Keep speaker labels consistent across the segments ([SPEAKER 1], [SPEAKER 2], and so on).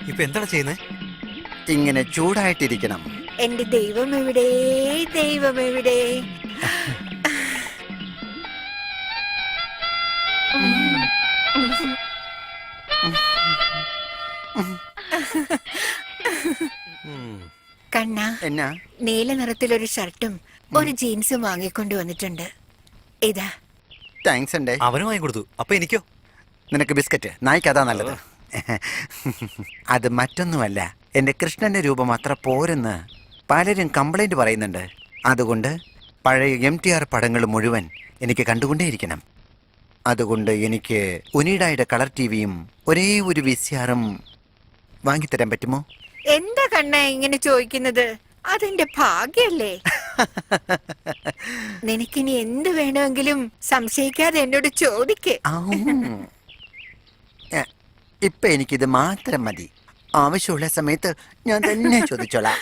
[SPEAKER 1] ഇപ്പൊ എന്താണ് ചെയ്യുന്നത്?
[SPEAKER 2] ഇങ്ങനെ ചൂടായിട്ടിരിക്കണം.
[SPEAKER 3] എന്റെ ദൈവം എവിടെ, ദൈവം എവിടെ? കണ്ണ,
[SPEAKER 2] എന്നാ
[SPEAKER 3] നീല നിറത്തിലൊരു ഷർട്ടും ഒരു ജീൻസും വാങ്ങിക്കൊണ്ട് വന്നിട്ടുണ്ട്. ഇതാ.
[SPEAKER 2] താങ്ക്സ് ഉണ്ടേ.
[SPEAKER 1] അവന് വാങ്ങി കൊടുത്തു. അപ്പൊ എനിക്കോ?
[SPEAKER 2] നിനക്ക് ബിസ്ക്കറ്റ്. നായ്ക്ക് അതാ നല്ലത്. അത് മറ്റൊന്നുമല്ല, എന്റെ കൃഷ്ണന്റെ രൂപം അത്ര പോരെന്ന് പലരും കംപ്ലൈന്റ് പറയുന്നുണ്ട്. അതുകൊണ്ട് പഴയ MTR പടങ്ങൾ മുഴുവൻ എനിക്ക് കണ്ടുകൊണ്ടേയിരിക്കണം. അതുകൊണ്ട് എനിക്ക് ഉനീഡായുടെ കളർ ടിവിയും ഒരേ ഒരു VCRും വാങ്ങിത്തരാൻ പറ്റുമോ?
[SPEAKER 3] എന്താ കണ്ണ ഇങ്ങനെ ചോദിക്കുന്നത്? അതെന്റെ ഭാഗ്യല്ലേ? നിനക്കിനി എന്ത് വേണമെങ്കിലും സംശയിക്കാതെ എന്നോട് ചോദിക്കേ.
[SPEAKER 2] ഇപ്പൊ എനിക്കിത് മാത്രം മതി. ആവശ്യമുള്ള സമയത്ത് ഞാൻ തന്നെ ചോദിച്ചോളാം.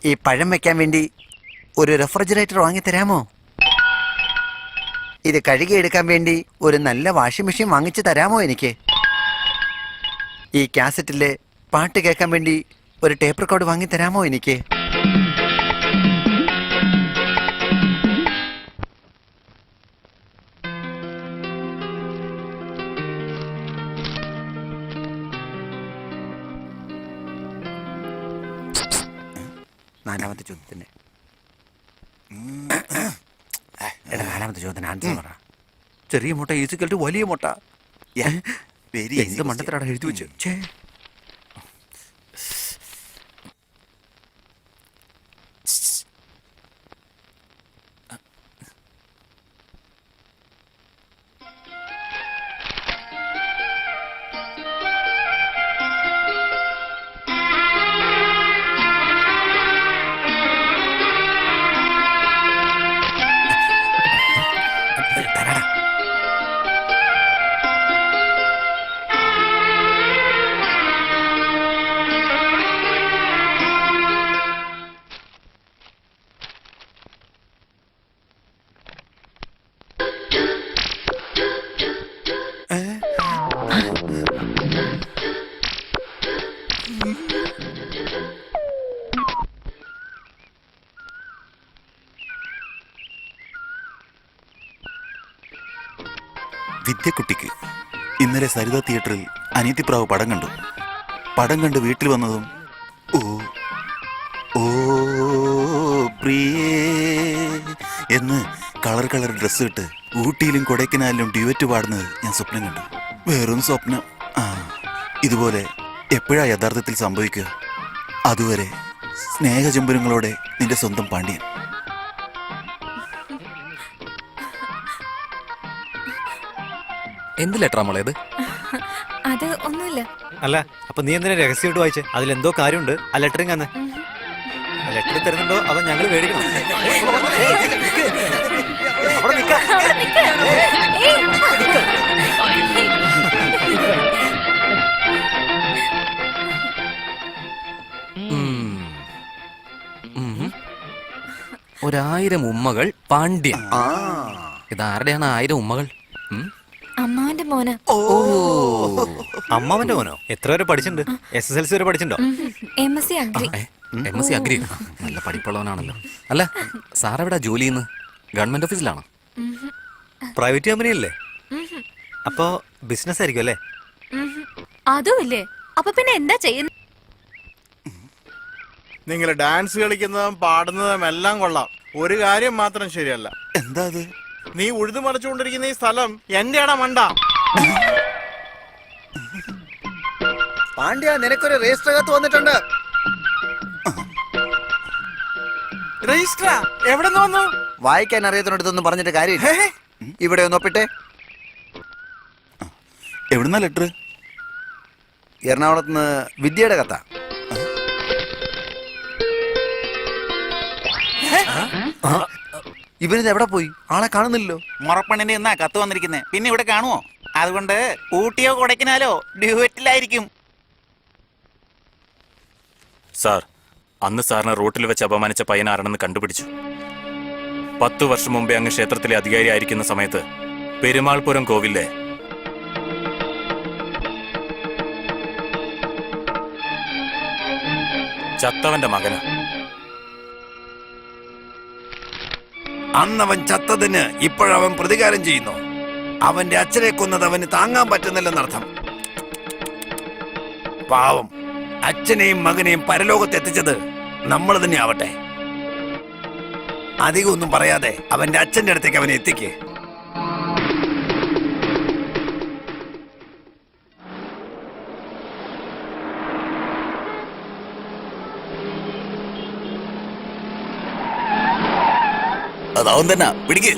[SPEAKER 2] ഈ പഴം വെക്കാൻ വേണ്ടി ഒരു റെഫ്രിജറേറ്റർ വാങ്ങിത്തരാമോ? ഇത് കഴുകിയെടുക്കാൻ വേണ്ടി ഒരു നല്ല വാഷിംഗ് മെഷീൻ വാങ്ങിച്ചു തരാമോ എനിക്ക്? ഈ കാസറ്റിലെ പാട്ട് കേൾക്കാൻ വേണ്ടി ഒരു ടേപ്പ് റെക്കോർഡ് വാങ്ങിത്തരാമോ എനിക്ക്? നാലാമത്തെ ചോദ്യത്തിന് നാലാമത്തെ ചോദ്യത്തിന് ആൻസർ പറ. ചെറിയ മുട്ട ഈസിക്കൽ ടു വലിയ മുട്ട. എന്ത് മണ്ടത്തിലാണ് എഴുതി വെച്ചു?
[SPEAKER 4] വിദ്യക്കുട്ടിക്ക് ഇന്നലെ സരിത തിയേറ്ററിൽ അനിയത്തിപ്രാവ് പടം കണ്ടു. പടം കണ്ട് വീട്ടിൽ വന്നതും ഓ ഓ പ്രിയേ എന്ന് കളർ ഡ്രസ്സ് ഇട്ട് ഊട്ടിയിലും കൊടൈക്കനാലിലും ഡ്യുവറ്റ് പാടുന്നത് ഞാൻ സ്വപ്നം കണ്ടു. വേറൊന്നും സ്വപ്നം. ഇതുപോലെ എപ്പോഴാ യഥാർത്ഥത്തിൽ സംഭവിക്കുക? അതുവരെ സ്നേഹചുംബനങ്ങളോടെ നിന്റെ സ്വന്തം പാണ്ഡ്യൻ.
[SPEAKER 5] എന്ത് ലെറ്ററാ മോളെ ഇത്?
[SPEAKER 6] അത് ഒന്നുമില്ല.
[SPEAKER 1] അല്ല, അപ്പൊ നീ എന്തിനാ രഹസ്യമായിട്ട് വായിച്ചേ? അതിലെന്തോ കാര്യമുണ്ട്. ആ ലെറ്ററിങ് അന്ന് ലെറ്റർ തരുന്നുണ്ടോ അതോ ഞങ്ങൾ മേടിക്കണം? അവിടെ നിൽക്കാം.
[SPEAKER 5] ഒരായിരം ഉമ്മകൾ പാണ്ഡ്യൻ. ഇതാരുടെയാണ് 1000 ഉമ്മകൾ?
[SPEAKER 6] അമ്മാവന്റെ മോന്.
[SPEAKER 5] ഓ,
[SPEAKER 1] അമ്മാവന്റെ മോനോ? എത്ര വരെ പഠിച്ചിട്ടുണ്ട്? SSLC വരെ പഠിച്ചിട്ടുണ്ടോ?
[SPEAKER 6] MSc agri.
[SPEAKER 5] MSc agri. നല്ല പഠിപ്പുള്ളവനാണല്ലോ. അല്ല, സാറെവിടാ ജോലി ചെയ്യുന്നത്? ഗവൺമെന്റ് ഓഫീസിലാണോ?
[SPEAKER 1] പ്രൈവറ്റ് കമ്പനി അല്ലേ? അപ്പോ ബിസിനസ് ആയിരിക്കും അല്ലേ?
[SPEAKER 6] അതും ഇല്ലേ? അപ്പൊ പിന്നെ എന്താ ചെയ്യുന്നത്?
[SPEAKER 7] നിങ്ങൾ ഡാൻസ് കളിക്കുന്നതും പാടുന്നതും എല്ലാം കൊള്ളാം. ഒരു കാര്യം മാത്രം ശരിയല്ല.
[SPEAKER 4] എന്താ അത്?
[SPEAKER 7] നീ ഉഴുതു മറിച്ചുകൊണ്ടിരിക്കുന്ന ഈ സ്ഥലം എന്റെയാടാ മണ്ട.
[SPEAKER 2] പാണ്ഡ്യ, നിനക്കൊരു രജിസ്റ്റർ കത്ത് വന്നിട്ടുണ്ട്.
[SPEAKER 7] രജിസ്റ്ററാ? എവിടെ നിന്ന് വന്നു?
[SPEAKER 2] വായിക്കാൻ അറിയാത്തതിനടുത്തൊന്നും പറഞ്ഞിട്ട് കാര്യമില്ല. ഇവിടെ ഒന്ന് ഒപ്പിട്ടെ.
[SPEAKER 4] എവിടുന്നാ ലെറ്റർ?
[SPEAKER 2] എറണാകുളത്ത് നിന്ന് വിദ്യയുടെ കഥ. ഇവനിത് എവിടെ പോയി? ആളെ കാണുന്നില്ലല്ലോ.
[SPEAKER 8] മുറപ്പണ്ണിന്റെ എന്നാ കത്ത് വന്നിരിക്കുന്നേ. പിന്നെ ഇവിടെ കാണുമോ? അതുകൊണ്ട് ഊട്ടിയോ കൊടൈക്കനാലോ ഡ്യൂവറ്റിലായിരിക്കും.
[SPEAKER 9] സാർ, അന്ന് സാറിനെ റോട്ടിൽ വെച്ച് അപമാനിച്ച പയ്യനാരാണെന്ന് കണ്ടുപിടിച്ചു. 10 വർഷം മുമ്പേ അങ്ങ് ക്ഷേത്രത്തിലെ അധികാരി ആയിരിക്കുന്ന സമയത്ത് പെരുമാൾപുരം കോവിലെ ചത്തവന്റെ മകന്.
[SPEAKER 2] അന്നവൻ ചത്തതിന് ഇപ്പോഴവൻ പ്രതികാരം ചെയ്യുന്നു. അവന്റെ അച്ഛനെ കൊന്നത് അവന് താങ്ങാൻ പറ്റുന്നില്ലെന്നർത്ഥം. പാവം, അച്ഛനെയും മകനെയും പരലോകത്തെത്തിച്ചത് നമ്മൾ തന്നെ ആവട്ടെ. അധികം ഒന്നും പറയാതെ അവന്റെ അച്ഛന്റെ അടുത്തേക്ക് അവനെ എത്തിക്കേ.
[SPEAKER 4] അതാവും തന്നെ പിടിക്ക്.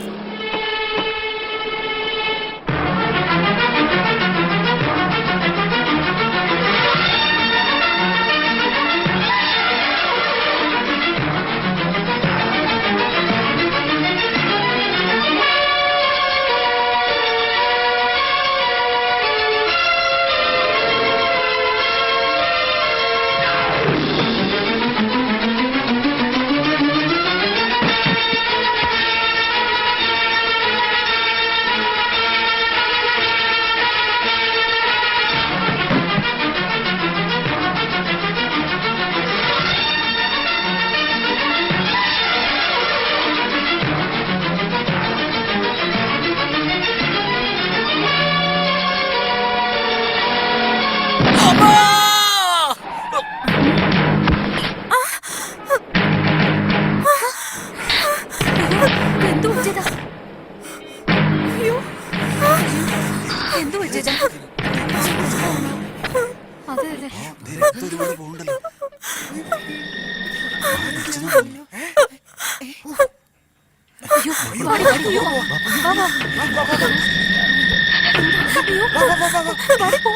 [SPEAKER 6] എന്തു പറ്റിയതാ? അയ്യോ, എന്തു പറ്റിയതാ? അതെ അതെ. അയ്യോ, പാടി, പാടി, അയ്യോ. വാ, വാ. അയ്യോ, പാടി പോ.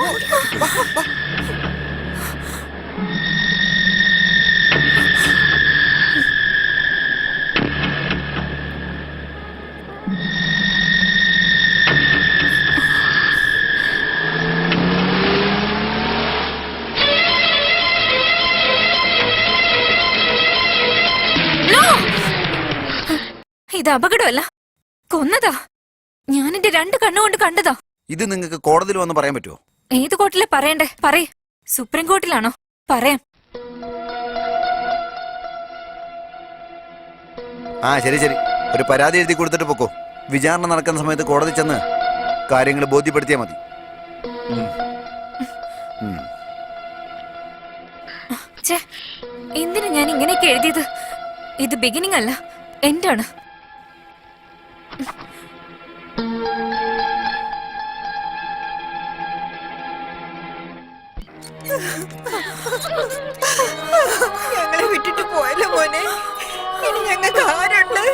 [SPEAKER 6] ഇത് അപകടമല്ല, കൊന്നതാ. ഞാൻ എന്റെ 2 കണ്ണുകൊണ്ട് കണ്ടതാ.
[SPEAKER 2] ഇത് നിങ്ങൾക്ക് കോടതിയിൽ വന്ന് പറയാൻ പറ്റുമോ?
[SPEAKER 6] ഏത് കോർട്ടിലെ പറയണ്ടേ? പറയ്. സുപ്രീം കോർട്ടിലാണോ? പറയാം.
[SPEAKER 2] ആ ശരി ശരി, ഒരു പരാതി എഴുതി കൊടുത്തിട്ട് പൊക്കോ. വിചാരണ നടക്കുന്ന സമയത്ത് കോടതി ചെന്ന് കാര്യങ്ങൾ ബോധ്യപ്പെടുത്തിയാൽ മതി.
[SPEAKER 6] ഛേ, എന്തിനാ ഞാൻ ഇങ്ങനെയൊക്കെ എഴുതിയത്? ഇത് ബിഗിനിങ് അല്ല, എൻഡാണ്.
[SPEAKER 3] ഞങ്ങളെ വിട്ടിട്ട് പോയല്ലോ മോനെ. ഇനി ഞങ്ങൾക്ക് ആരുണ്ട്?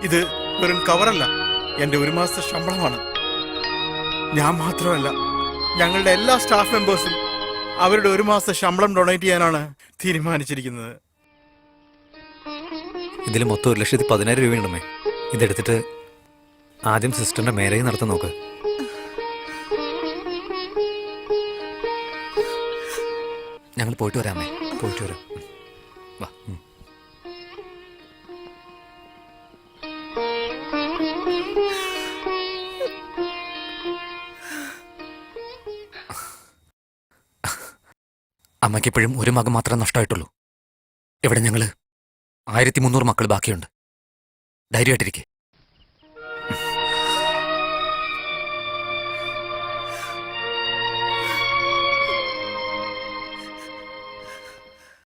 [SPEAKER 7] ഇത് വെറും കവറല്ല, എന്റെ 1 മാസത്തെ ശമ്പളമാണ്. ഞാൻ മാത്രമല്ല, ഞങ്ങളുടെ എല്ലാ സ്റ്റാഫ് മെമ്പേഴ്സും അവരുടെ 1 മാസത്തെ ശമ്പളം ഡൊണേറ്റ് ചെയ്യാനാണ് തീരുമാനിച്ചിരിക്കുന്നത്.
[SPEAKER 1] ഇതിൽ മൊത്തം 1,10,10,000 രൂപയുണ്ടമ്മേ. ഇതെടുത്തിട്ട് ആദ്യം സിസ്റ്ററിന്റെ മാരേജ് നടത്താൻ നോക്ക്.
[SPEAKER 5] ഞങ്ങൾ പോയിട്ട് വരാമേ.
[SPEAKER 1] പോയിട്ട് വരാം.
[SPEAKER 5] വാ. അമ്മയ്ക്കെപ്പോഴും ഒരു മകൻ മാത്രമേ നഷ്ടമായിട്ടുള്ളൂ. ഇവിടെ ഞങ്ങള് 1300 മക്കൾ ബാക്കിയുണ്ട്. ധൈര്യമായിട്ടിരിക്കെ.